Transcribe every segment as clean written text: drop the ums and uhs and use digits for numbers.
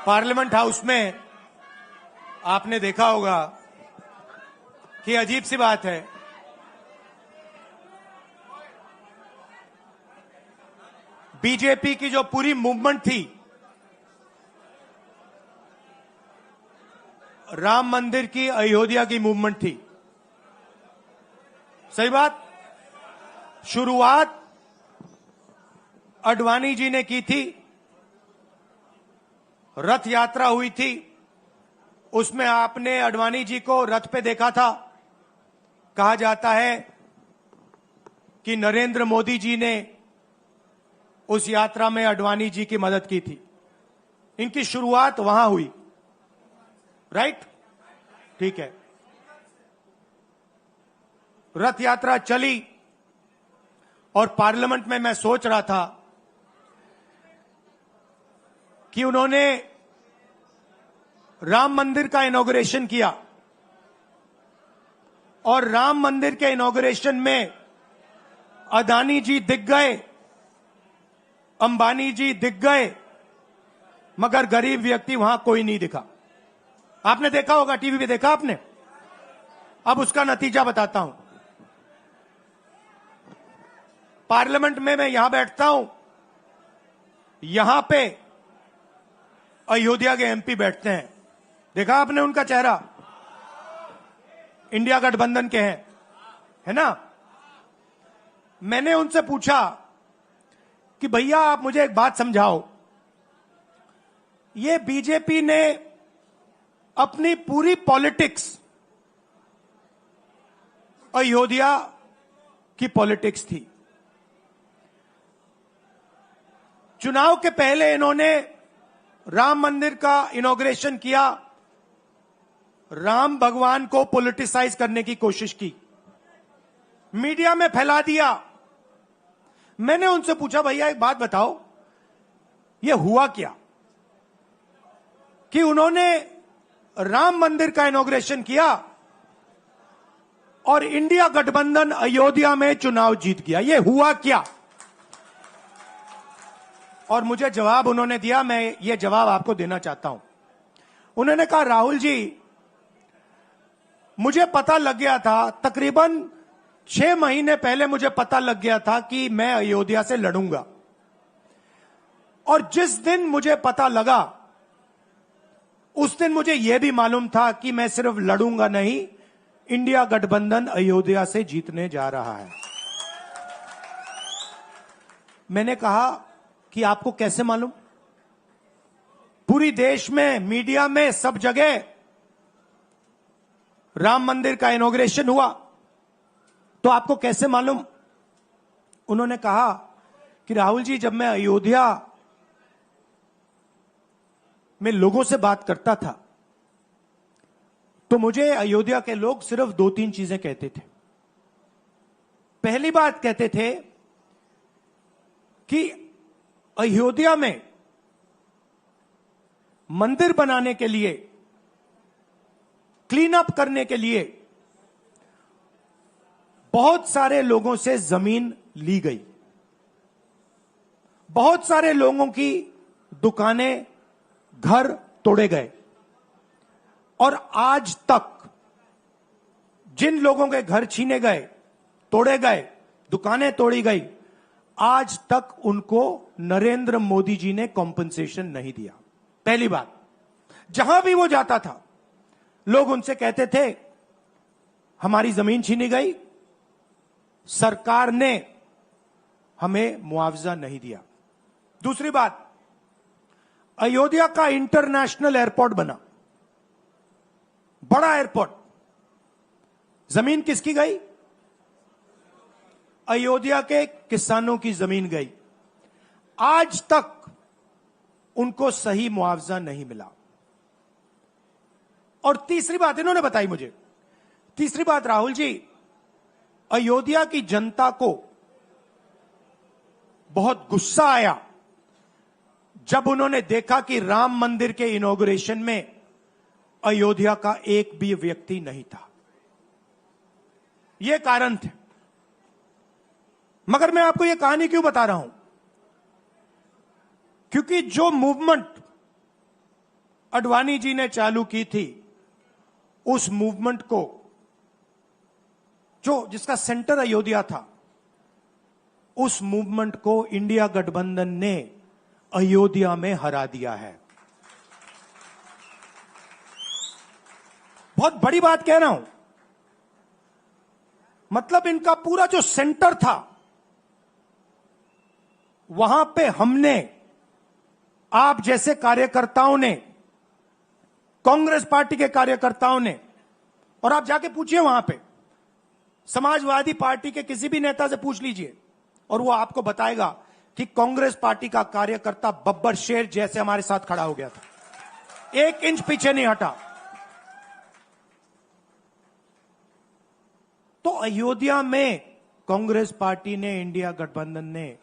Parliament house में आपने देखा होगा कि अजीब सी बात है, बीजेपी की जो पूरी मूवमेंट थी, राम मंदिर की, अयोध्या की मूवमेंट थी। सही बात। शुरुआत अडवाणी जी ने की थी, रथ यात्रा हुई थी, उसमें आपने अडवाणी जी को रथ पे देखा था। कहा जाता है कि नरेंद्र मोदी जी ने उस यात्रा में अडवाणी जी की मदद की थी। इनकी शुरुआत वहां हुई, राइट? ठीक है। रथ यात्रा चली और पार्लियामेंट में मैं सोच रहा था कि उन्होंने राम मंदिर का इनॉग्रेशन किया और राम मंदिर के इनॉग्रेशन में अदानी जी दिख गए, अंबानी जी दिख गए, मगर गरीब व्यक्ति वहां कोई नहीं दिखा। आपने देखा होगा, टीवी पे देखा आपने। अब उसका नतीजा बताता हूं। पार्लियामेंट में मैं यहां बैठता हूं, यहां पे अयोध्या के एमपी बैठते हैं। देखा आपने उनका चेहरा? इंडिया गठबंधन के हैं, है ना? मैंने उनसे पूछा कि भैया आप मुझे एक बात समझाओ, ये बीजेपी ने अपनी पूरी पॉलिटिक्स अयोध्या की पॉलिटिक्स थी। चुनाव के पहले इन्होंने राम मंदिर का इनॉग्रेशन किया, राम भगवान को पॉलिटिसाइज करने की कोशिश की, मीडिया में फैला दिया। मैंने उनसे पूछा भैया एक बात बताओ, ये हुआ क्या कि उन्होंने राम मंदिर का इनॉग्रेशन किया और इंडिया गठबंधन अयोध्या में चुनाव जीत गया? ये हुआ क्या? और मुझे जवाब उन्होंने दिया, मैं ये जवाब आपको देना चाहता हूं। उन्होंने कहा राहुल जी, मुझे पता लग गया था, तकरीबन 6 महीने पहले मुझे पता लग गया था कि मैं अयोध्या से लड़ूंगा, और जिस दिन मुझे पता लगा उस दिन मुझे यह भी मालूम था कि मैं सिर्फ लड़ूंगा नहीं, इंडिया गठबंधन अयोध्या से जीतने जा रहा है। मैंने कहा कि आपको कैसे मालूम? पूरी देश में, मीडिया में, सब जगह राम मंदिर का इनॉग्रेशन हुआ, तो आपको कैसे मालूम? उन्होंने कहा कि राहुल जी, जब मैं अयोध्या में लोगों से बात करता था तो मुझे अयोध्या के लोग सिर्फ 2-3 चीजें कहते थे। पहली बात कहते थे कि अयोध्या में मंदिर बनाने के लिए, क्लीन अप करने के लिए बहुत सारे लोगों से जमीन ली गई, बहुत सारे लोगों की दुकानें, घर तोड़े गए, और आज तक जिन लोगों के घर छीने गए, तोड़े गए, दुकानें तोड़ी गई, आज तक उनको नरेंद्र मोदी जी ने कॉम्पनसेशन नहीं दिया। पहली बात। जहां भी वो जाता था लोग उनसे कहते थे हमारी जमीन छीनी गई, सरकार ने हमें मुआवजा नहीं दिया। दूसरी बात, अयोध्या का इंटरनेशनल एयरपोर्ट बना, बड़ा एयरपोर्ट, जमीन किसकी गई? अयोध्या के किसानों की जमीन गई। आज तक उनको सही मुआवजा नहीं मिला। और तीसरी बात इन्होंने बताई मुझे, तीसरी बात, राहुल जी, अयोध्या की जनता को बहुत गुस्सा आया जब उन्होंने देखा कि राम मंदिर के इनॉग्रेशन में अयोध्या का एक भी व्यक्ति नहीं था। यह कारण थे। मगर मैं आपको यह कहानी क्यों बता रहा हूं? क्योंकि जो मूवमेंट अडवाणी जी ने चालू की थी, उस मूवमेंट को जिसका सेंटर अयोध्या था, उस मूवमेंट को इंडिया गठबंधन ने अयोध्या में हरा दिया है। बहुत बड़ी बात कह रहा हूं। मतलब इनका पूरा जो सेंटर था, वहां पे हमने, आप जैसे कार्यकर्ताओं ने, कांग्रेस पार्टी के कार्यकर्ताओं ने, और आप जाके पूछिए वहां पे समाजवादी पार्टी के किसी भी नेता से पूछ लीजिए और वो आपको बताएगा कि कांग्रेस पार्टी का कार्यकर्ता बब्बर शेर जैसे हमारे साथ खड़ा हो गया था, 1 इंच पीछे नहीं हटा। तो अयोध्या में कांग्रेस पार्टी ने, इंडिया गठबंधन ने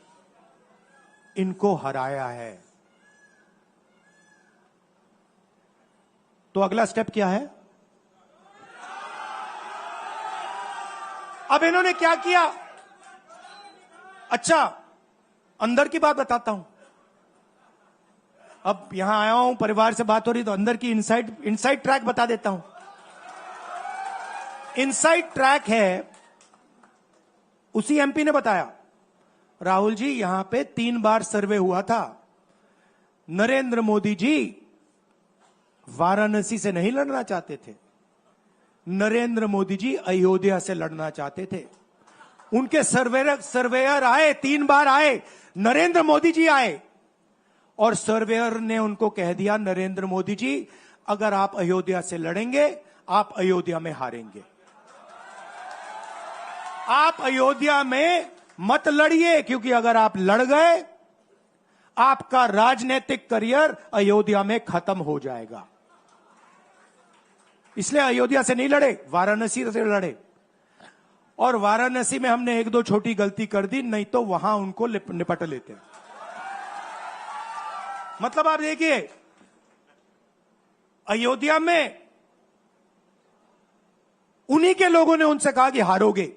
इनको हराया है। तो अगला स्टेप क्या है? अब इन्होंने क्या किया? अच्छा, अंदर की बात बताता हूं। अब यहां आया हूं, परिवार से बात हो रही, तो अंदर की इनसाइड ट्रैक बता देता हूं। इनसाइड ट्रैक है, उसी एमपी ने बताया, राहुल जी यहां पे 3 बार सर्वे हुआ था, नरेंद्र मोदी जी वाराणसी से नहीं लड़ना चाहते थे, नरेंद्र मोदी जी अयोध्या से लड़ना चाहते थे। उनके सर्वेयर आए, 3 बार आए, नरेंद्र मोदी जी आए, और सर्वेयर ने उनको कह दिया, नरेंद्र मोदी जी अगर आप अयोध्या से लड़ेंगे, आप अयोध्या में हारेंगे, आप अयोध्या में मत लड़िए, क्योंकि अगर आप लड़ गए, आपका राजनीतिक करियर अयोध्या में खत्म हो जाएगा। इसलिए अयोध्या से नहीं लड़े, वाराणसी से लड़े। और वाराणसी में हमने 1-2 छोटी गलती कर दी, नहीं तो वहां उनको निपट लेते। मतलब आप देखिए, अयोध्या में उन्हीं के लोगों ने उनसे कहा कि हारोगे,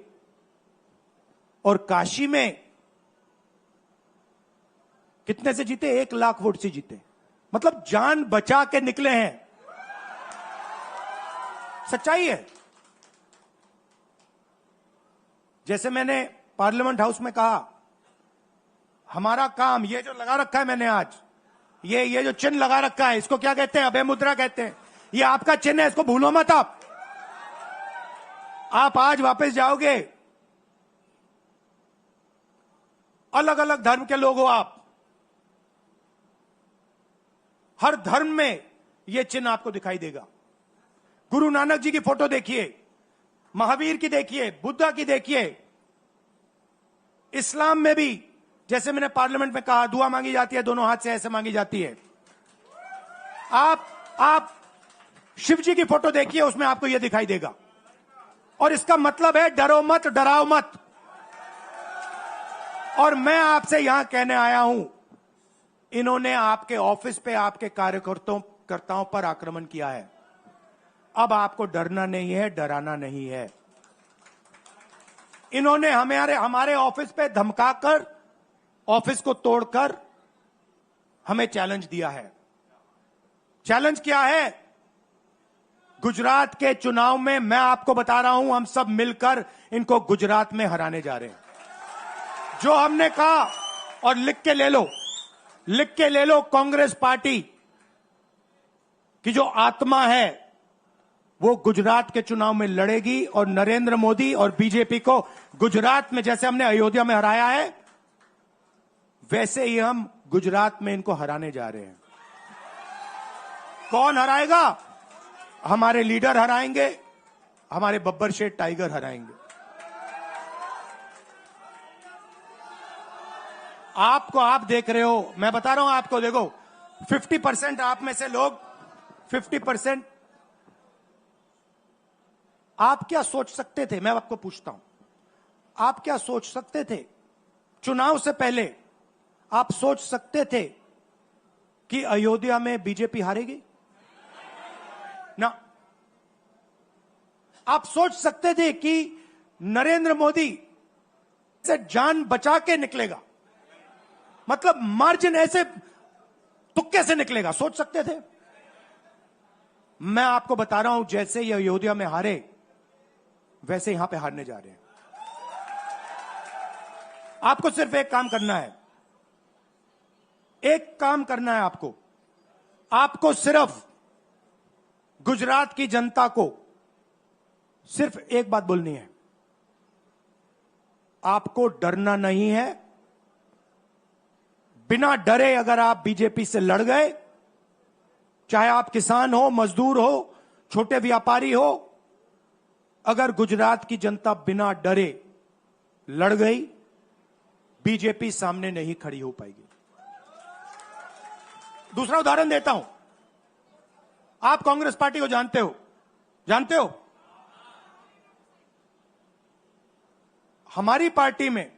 और काशी में कितने से जीते? 1 लाख वोट से जीते। मतलब जान बचा के निकले हैं। सच्चाई है। जैसे मैंने पार्लियामेंट हाउस में कहा, हमारा काम, ये जो लगा रखा है मैंने आज, ये जो चिन्ह लगा रखा है, इसको क्या कहते हैं? अभय मुद्रा कहते हैं। ये आपका चिन्ह है, इसको भूलो मत। आप आज वापस जाओगे, अलग अलग धर्म के लोग हो आप, हर धर्म में यह चिन्ह आपको दिखाई देगा। गुरु नानक जी की फोटो देखिए, महावीर की देखिए, बुद्धा की देखिए। इस्लाम में भी, जैसे मैंने पार्लियामेंट में कहा, दुआ मांगी जाती है, दोनों हाथ से ऐसे मांगी जाती है। आप शिव जी की फोटो देखिए, उसमें आपको यह दिखाई देगा। और इसका मतलब है डरो मत, डराओ मत। और मैं आपसे यहां कहने आया हूं, इन्होंने आपके ऑफिस पे, आपके कार्यकर्ताओं पर आक्रमण किया है। अब आपको डरना नहीं है, डराना नहीं है। इन्होंने हमारे ऑफिस पे धमकाकर, ऑफिस को तोड़कर हमें चैलेंज दिया है। चैलेंज क्या है? गुजरात के चुनाव में मैं आपको बता रहा हूं, हम सब मिलकर इनको गुजरात में हराने जा रहे हैं। जो हमने कहा, और लिख के ले लो, कांग्रेस पार्टी की जो आत्मा है वो गुजरात के चुनाव में लड़ेगी, और नरेंद्र मोदी और बीजेपी को गुजरात में, जैसे हमने अयोध्या में हराया है, वैसे ही हम गुजरात में इनको हराने जा रहे हैं। कौन हराएगा? हमारे लीडर हराएंगे, हमारे बब्बर शेर टाइगर हराएंगे। आप देख रहे हो, मैं बता रहा हूं आपको, देखो 50% आप में से लोग, 50% आप क्या सोच सकते थे? मैं आपको पूछता हूं, आप क्या सोच सकते थे? चुनाव से पहले आप सोच सकते थे कि अयोध्या में बीजेपी हारेगी? ना। आप सोच सकते थे कि नरेंद्र मोदी से जान बचा के निकलेगा? मतलब मार्जिन ऐसे तुक्के से निकलेगा, सोच सकते थे? मैं आपको बता रहा हूं, जैसे ये अयोध्या में हारे वैसे यहां पे हारने जा रहे हैं। आपको सिर्फ एक काम करना है, एक काम करना है आपको सिर्फ गुजरात की जनता को सिर्फ एक बात बोलनी है, आपको डरना नहीं है। बिना डरे अगर आप बीजेपी से लड़ गए, चाहे आप किसान हो, मजदूर हो, छोटे व्यापारी हो, अगर गुजरात की जनता बिना डरे लड़ गई, बीजेपी सामने नहीं खड़ी हो पाएगी। दूसरा उदाहरण देता हूं, आप कांग्रेस पार्टी को जानते हो? हमारी पार्टी में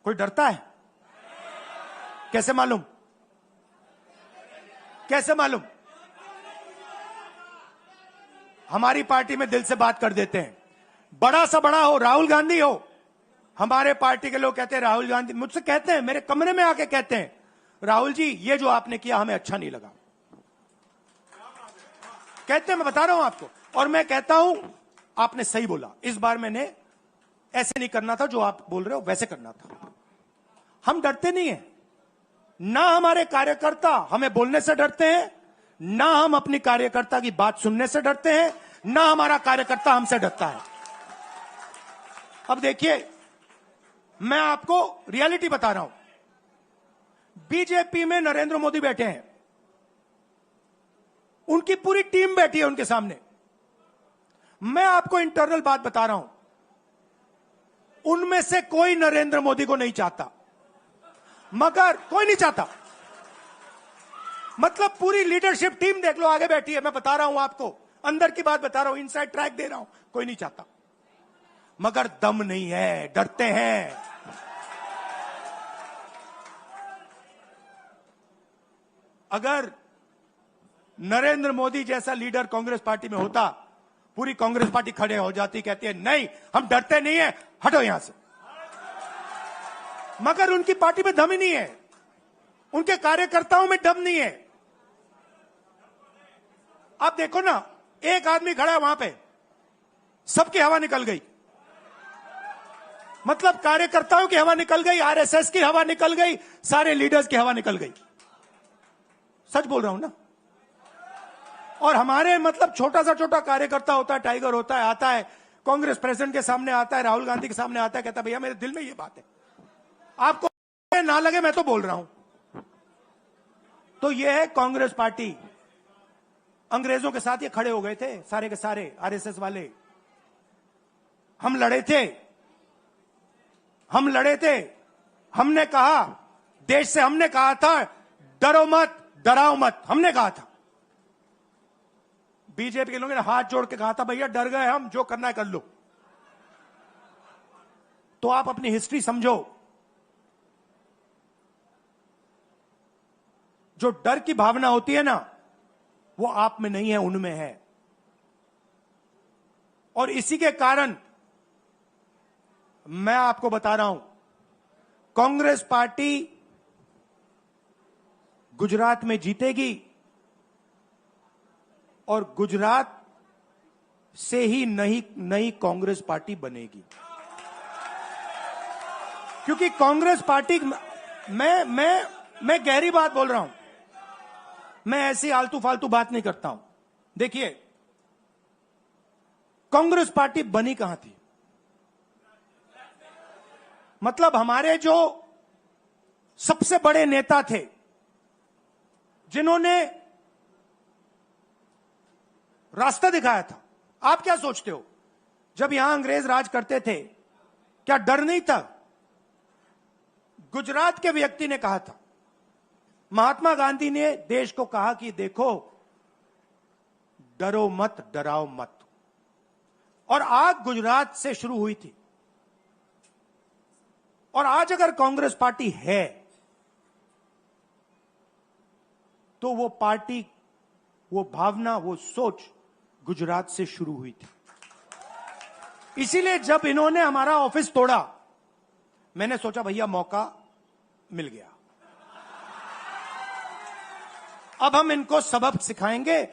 कोई डरता है? कैसे मालूम? हमारी पार्टी में दिल से बात कर देते हैं। बड़ा सा बड़ा हो, राहुल गांधी हो, हमारे पार्टी के लोग कहते हैं राहुल गांधी, मुझसे कहते हैं, मेरे कमरे में आके कहते हैं, राहुल जी ये जो आपने किया हमें अच्छा नहीं लगा। कहते हैं, मैं बता रहा हूं आपको, और मैं कहता हूं आपने सही बोला, इस बार मैंने ऐसे नहीं करना था, जो आप बोल रहे हो वैसे करना था। हम डरते नहीं है, ना हमारे कार्यकर्ता हमें बोलने से डरते हैं, ना हम अपनी कार्यकर्ता की बात सुनने से डरते हैं, ना हमारा कार्यकर्ता हमसे डरता है। अब देखिए, मैं आपको रियलिटी बता रहा हूं, बीजेपी में नरेंद्र मोदी बैठे हैं, उनकी पूरी टीम बैठी है उनके सामने। मैं आपको इंटरनल बात बता रहा हूं, उनमें से कोई नरेंद्र मोदी को नहीं चाहता, मगर कोई नहीं चाहता, मतलब पूरी लीडरशिप टीम देख लो आगे बैठी है। मैं बता रहा हूं आपको, अंदर की बात बता रहा हूं, इनसाइड ट्रैक दे रहा हूं, कोई नहीं चाहता, मगर दम नहीं है, डरते हैं। अगर नरेंद्र मोदी जैसा लीडर कांग्रेस पार्टी में होता, पूरी कांग्रेस पार्टी खड़े हो जाती, कहती है नहीं हम डरते नहीं है, हटो यहां से। मगर उनकी पार्टी में दम ही नहीं है, उनके कार्यकर्ताओं में दम नहीं है। आप देखो ना, एक आदमी खड़ा है वहां पे, सबकी हवा निकल गई, मतलब कार्यकर्ताओं की हवा निकल गई, आरएसएस की हवा निकल गई, सारे लीडर्स की हवा निकल गई। सच बोल रहा हूं ना। और हमारे मतलब छोटा कार्यकर्ता होता है, टाइगर होता है, आता है कांग्रेस प्रेसिडेंट के सामने, आता है राहुल गांधी के सामने, आता है, कहता है भैया मेरे दिल में ये बात है, आपको ना लगे मैं तो बोल रहा हूं। तो ये है कांग्रेस पार्टी। अंग्रेजों के साथ ये खड़े हो गए थे सारे के सारे आरएसएस वाले। हम लड़े थे, हमने कहा, देश से हमने कहा था डरो मत, डराओ मत, हमने कहा था। बीजेपी के लोगों ने हाथ जोड़ के कहा था भैया डर गए हम, जो करना है कर लो। तो आप अपनी हिस्ट्री समझो, जो डर की भावना होती है ना, वो आप में नहीं है, उनमें है। और इसी के कारण मैं आपको बता रहा हूं, कांग्रेस पार्टी गुजरात में जीतेगी और गुजरात से ही नई कांग्रेस पार्टी बनेगी। क्योंकि कांग्रेस पार्टी, मैं गहरी बात बोल रहा हूं, मैं ऐसी आलतू फालतू बात नहीं करता हूं। देखिए, कांग्रेस पार्टी बनी कहां थी? मतलब हमारे जो सबसे बड़े नेता थे, जिन्होंने रास्ता दिखाया था। आप क्या सोचते हो, जब यहां अंग्रेज राज करते थे क्या डर नहीं था? गुजरात के व्यक्ति ने कहा था, महात्मा गांधी ने देश को कहा कि देखो डरो मत, डराओ मत। और आग गुजरात से शुरू हुई थी। और आज अगर कांग्रेस पार्टी है तो वो पार्टी, वो भावना, वो सोच गुजरात से शुरू हुई थी। इसीलिए जब इन्होंने हमारा ऑफिस तोड़ा, मैंने सोचा भैया मौका मिल गया। अब हम इनको सबक सिखाएंगे।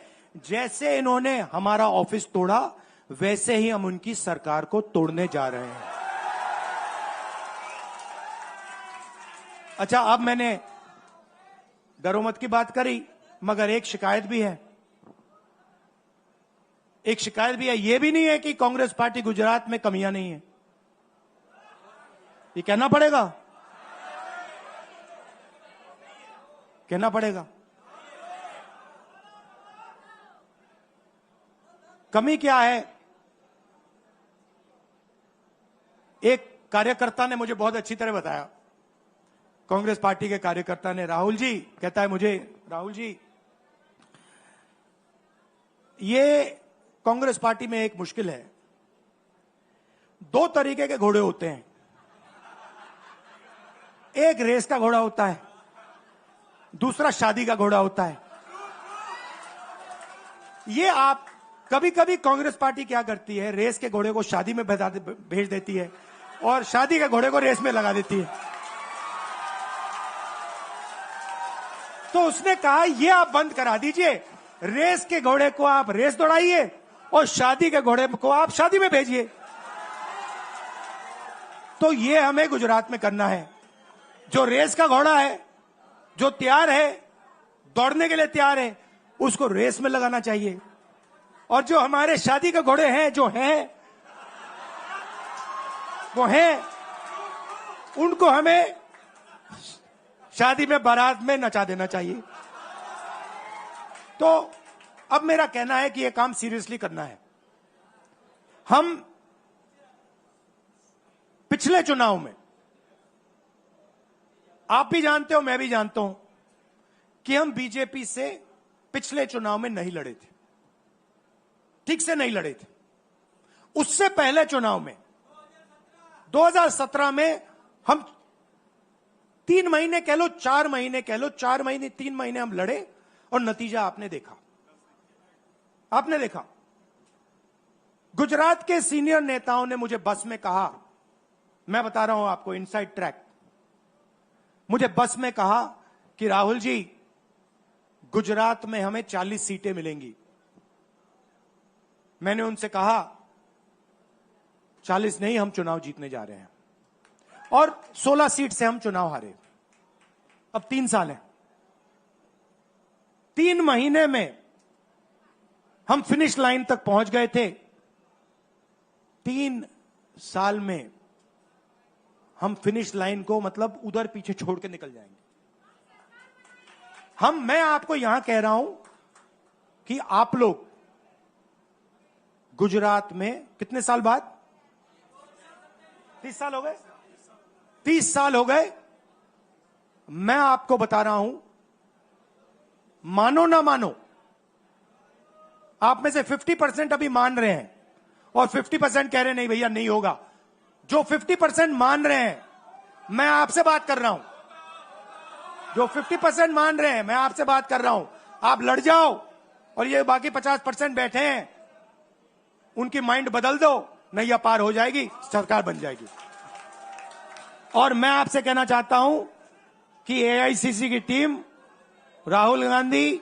जैसे इन्होंने हमारा ऑफिस तोड़ा, वैसे ही हम उनकी सरकार को तोड़ने जा रहे हैं। अच्छा, अब मैंने दरोमत की बात करी, मगर एक शिकायत भी है। एक शिकायत भी है। यह भी नहीं है कि कांग्रेस पार्टी गुजरात में कमियां नहीं है, ये कहना पड़ेगा, कहना पड़ेगा। कमी क्या है? एक कार्यकर्ता ने मुझे बहुत अच्छी तरह बताया, कांग्रेस पार्टी के कार्यकर्ता ने, राहुल जी, कहता है मुझे, राहुल जी, ये कांग्रेस पार्टी में एक मुश्किल है, दो तरीके के घोड़े होते हैं। एक रेस का घोड़ा होता है, दूसरा शादी का घोड़ा होता है। ये आप कभी कभी कांग्रेस पार्टी क्या करती है, रेस के घोड़े को शादी में भेज देती है और शादी के घोड़े को रेस में लगा देती है। तो उसने कहा ये आप बंद करा दीजिए, रेस के घोड़े को आप रेस दौड़ाइए और शादी के घोड़े को आप शादी में भेजिए। तो ये हमें गुजरात में करना है। जो रेस का घोड़ा है, जो तैयार है, दौड़ने के लिए तैयार है, उसको रेस में लगाना चाहिए। और जो हमारे शादी के घोड़े हैं, जो हैं, वो हैं, उनको हमें शादी में, बारात में नचा देना चाहिए। तो अब मेरा कहना है कि यह काम सीरियसली करना है। हम पिछले चुनाव में, आप भी जानते हो, मैं भी जानता हूं कि हम बीजेपी से पिछले चुनाव में नहीं लड़े थे, ठीक से नहीं लड़े थे। उससे पहले चुनाव में 2017 में हम 3 महीने कह लो, 4 महीने कह लो, 4 महीने 3 महीने हम लड़े और नतीजा आपने देखा। आपने देखा, गुजरात के सीनियर नेताओं ने मुझे बस में कहा, मैं बता रहा हूं आपको इनसाइड ट्रैक, मुझे बस में कहा कि राहुल जी, गुजरात में हमें 40 सीटें मिलेंगी। मैंने उनसे कहा 40 नहीं, हम चुनाव जीतने जा रहे हैं। और 16 सीट से हम चुनाव हारे। अब 3 साल है, 3 महीने में हम फिनिश लाइन तक पहुंच गए थे। 3 साल में हम फिनिश लाइन को, मतलब उधर पीछे छोड़ के निकल जाएंगे। मैं आपको यहां कह रहा हूं कि आप लोग गुजरात में कितने साल बाद, 30 साल हो गए, 30 साल हो गए। मैं आपको बता रहा हूं, मानो ना मानो, आप में से 50% अभी मान रहे हैं और 50% कह रहे नहीं भैया नहीं होगा। जो 50% मान रहे हैं, मैं आपसे बात कर रहा हूं। जो 50% मान रहे हैं, मैं आपसे बात कर रहा हूं। आप लड़ जाओ और ये बाकी 50% बैठे हैं, उनकी माइंड बदल दो, नैया पार हो जाएगी, सरकार बन जाएगी। और मैं आपसे कहना चाहता हूं कि एआईसीसी की टीम, राहुल गांधी,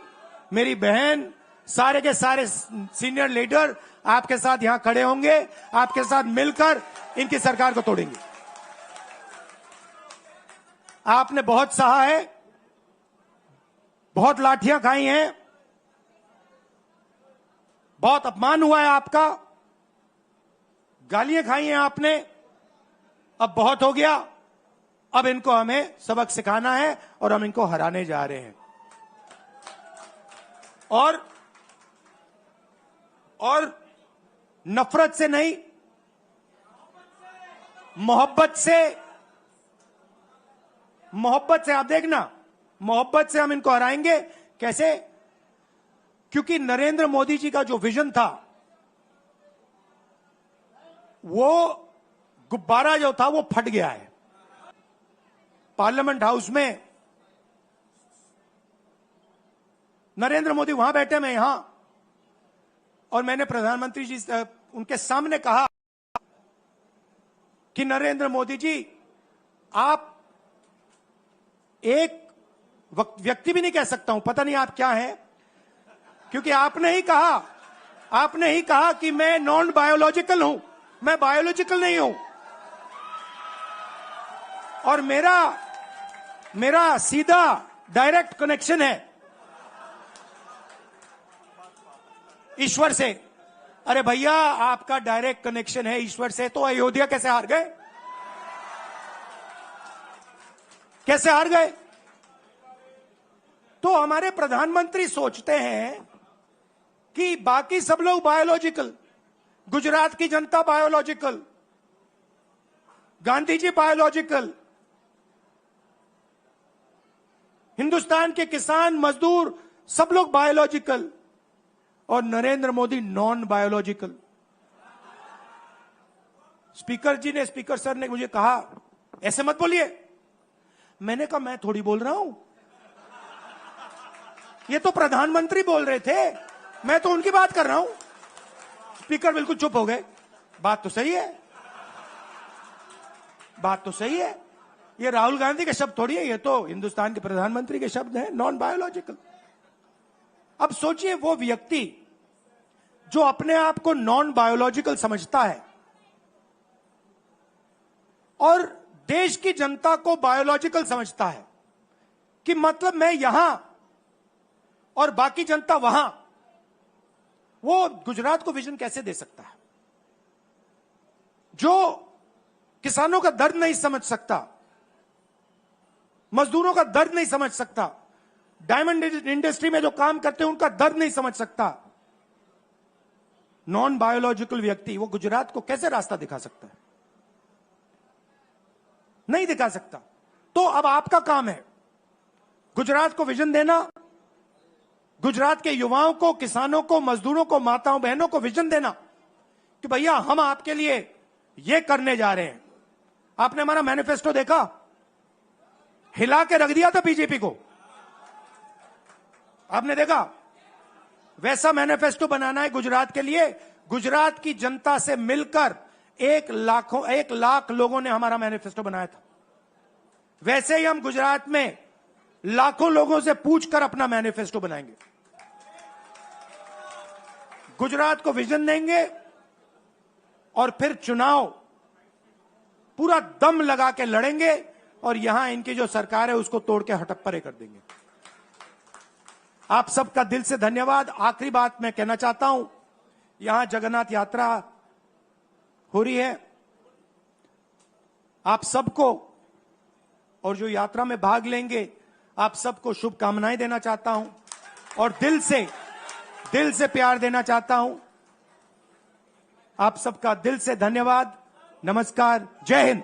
मेरी बहन, सारे के सारे सीनियर लीडर आपके साथ यहां खड़े होंगे, आपके साथ मिलकर इनकी सरकार को तोड़ेंगे। आपने बहुत सहा है, बहुत लाठियां खाई हैं, बहुत अपमान हुआ है आपका, गालियां खाई हैं आपने। अब बहुत हो गया, अब इनको हमें सबक सिखाना है और हम इनको हराने जा रहे हैं। और नफरत से नहीं, मोहब्बत से आप देखना, मोहब्बत से हम इनको हराएंगे। कैसे? क्योंकि नरेंद्र मोदी जी का जो विजन था, वो गुब्बारा जो था वो फट गया है। पार्लियामेंट हाउस में नरेंद्र मोदी वहां बैठे, मैं यहां, और मैंने प्रधानमंत्री जी उनके सामने कहा कि नरेंद्र मोदी जी, आप एक व्यक्ति भी नहीं कह सकता हूं, पता नहीं आप क्या हैं, क्योंकि आपने ही कहा कि मैं नॉन बायोलॉजिकल हूं। मैं बायोलॉजिकल नहीं हूं, और मेरा सीधा डायरेक्ट कनेक्शन है ईश्वर से। अरे भैया, आपका डायरेक्ट कनेक्शन है ईश्वर से, तो अयोध्या कैसे हार गए? कैसे हार गए? तो हमारे प्रधानमंत्री सोचते हैं कि बाकी सब लोग बायोलॉजिकल, गुजरात की जनता बायोलॉजिकल, गांधी जी बायोलॉजिकल, हिंदुस्तान के किसान मजदूर सब लोग बायोलॉजिकल, और Narendra Modi non biological. Speaker sir ने मुझे कहा ऐसे मत बोलिए। मैंने कहा मैं थोड़ी बोल रहा हूं, ये तो प्रधानमंत्री बोल रहे थे, मैं तो उनकी बात कर रहा हूं। स्पीकर बिल्कुल चुप हो गए। बात तो सही है, बात तो सही है, ये राहुल गांधी के शब्द थोड़ी है, ये तो हिंदुस्तान के प्रधानमंत्री के शब्द हैं, नॉन बायोलॉजिकल। अब सोचिए, वो व्यक्ति जो अपने आप को नॉन बायोलॉजिकल समझता है और देश की जनता को बायोलॉजिकल समझता है, कि मतलब मैं यहां और बाकी जनता वहां, वो गुजरात को विजन कैसे दे सकता है? जो किसानों का दर्द नहीं समझ सकता, मजदूरों का दर्द नहीं समझ सकता, डायमंड इंडस्ट्री में जो काम करते हैं उनका दर्द नहीं समझ सकता, नॉन बायोलॉजिकल व्यक्ति वो गुजरात को कैसे रास्ता दिखा सकता है? नहीं दिखा सकता। तो अब आपका काम है गुजरात को विजन देना, गुजरात के युवाओं को, किसानों को, मजदूरों को, माताओं बहनों को विजन देना कि भैया हम आपके लिए ये करने जा रहे हैं। आपने हमारा मैनिफेस्टो देखा? हिला के रख दिया था बीजेपी को, आपने देखा? वैसा मैनिफेस्टो बनाना है गुजरात के लिए। गुजरात की जनता से मिलकर 1 लाख लोगों ने हमारा मैनिफेस्टो बनाया था। वैसे ही हम गुजरात में लाखों लोगों से पूछकर अपना मैनिफेस्टो बनाएंगे, गुजरात को विजन देंगे, और फिर चुनाव पूरा दम लगा के लड़ेंगे, और यहां इनकी जो सरकार है उसको तोड़ के हटप्परे कर देंगे। आप सबका दिल से धन्यवाद। आखिरी बात मैं कहना चाहता हूं, यहां जगन्नाथ यात्रा हो रही है, आप सबको, और जो यात्रा में भाग लेंगे आप सबको शुभकामनाएं देना चाहता हूं, और दिल से प्यार देना चाहता हूं। आप सबका दिल से धन्यवाद। नमस्कार, जय हिंद।